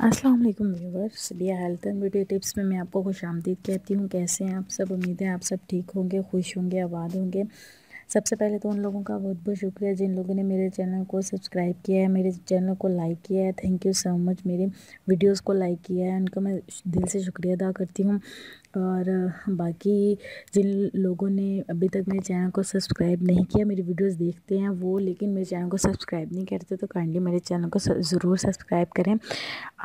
अस्सलाम वालेकुम व्यूवर्स, दिया हेल्थ एंड ब्यूटी टिप्स में मैं आपको खुशामदीद कहती हूँ। कैसे हैं आप सब? उम्मीद है आप सब ठीक होंगे, खुश होंगे, आबाद होंगे। सबसे पहले तो उन लोगों का बहुत बहुत शुक्रिया जिन लोगों ने मेरे चैनल को सब्सक्राइब किया है, मेरे चैनल को लाइक किया है। Thank you so much. मेरे वीडियोस को लाइक किया है, उनका मैं दिल से शुक्रिया अदा करती हूँ। और बाकी जिन लोगों ने अभी तक मेरे चैनल को सब्सक्राइब नहीं किया, मेरी वीडियोस देखते हैं वो, लेकिन मेरे चैनल को सब्सक्राइब नहीं करते, तो काइंडली मेरे चैनल को ज़रूर सब्सक्राइब करें।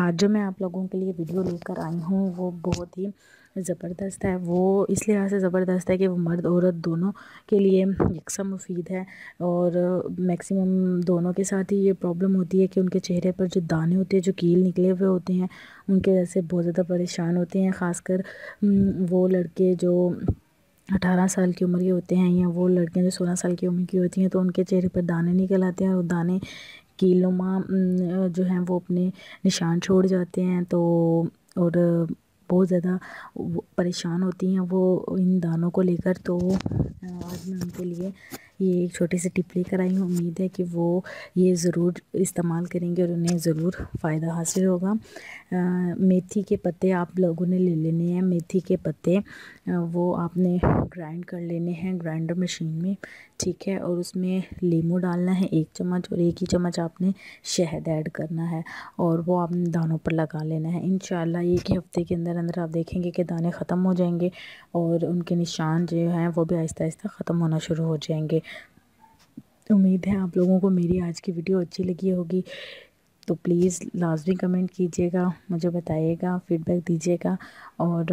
आज जो मैं आप लोगों के लिए वीडियो लेकर आई हूँ वो बहुत ही ज़बरदस्त है। वो इस लिहाज से ज़बरदस्त है कि वो मर्द औरत दोनों के लिए यकसा मुफीद है। और मैक्सिमम दोनों के साथ ही ये प्रॉब्लम होती है कि उनके चेहरे पर जो दाने होते हैं, जो कील निकले हुए होते हैं, उनकी वजह से बहुत ज़्यादा परेशान होते हैं। ख़ासकर वो लड़के जो 18 साल की उम्र के होते हैं, या वो लड़कियां जो 16 साल की उम्र की होती हैं, तो उनके चेहरे पर दाने निकल आते हैं और दाने कीलुमा जो हैं वो अपने निशान छोड़ जाते हैं। तो और बहुत ज़्यादा परेशान होती हैं वो इन दानों को लेकर। तो आज मैं उनके लिए ये एक छोटी सी टिप लेकर आई हूँ। उम्मीद है कि वो ये ज़रूर इस्तेमाल करेंगे और उन्हें ज़रूर फ़ायदा हासिल होगा। मेथी के पत्ते आप लोगों ने ले लेने हैं। मेथी के पत्ते वो आपने ग्राइंड कर लेने हैं ग्राइंडर मशीन में, ठीक है। और उसमें लीमू डालना है 1 चम्मच, और 1 ही चम्मच आपने शहद ऐड करना है, और वो आपने दानों पर लगा लेना है। इंशाल्लाह 1 ही हफ़्ते के अंदर अंदर आप देखेंगे कि दाने ख़त्म हो जाएंगे और उनके निशान जो हैं वो भी आहिस्ता आहिस्ता ख़त्म होना शुरू हो जाएंगे। उम्मीद है आप लोगों को मेरी आज की वीडियो अच्छी लगी होगी, तो प्लीज़ लाजमी कमेंट कीजिएगा, मुझे बताइएगा, फ़ीडबैक दीजिएगा और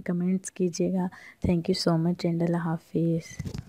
कमेंट्स कीजिएगा। Thank you so much and अल्लाह हाफ़िज़।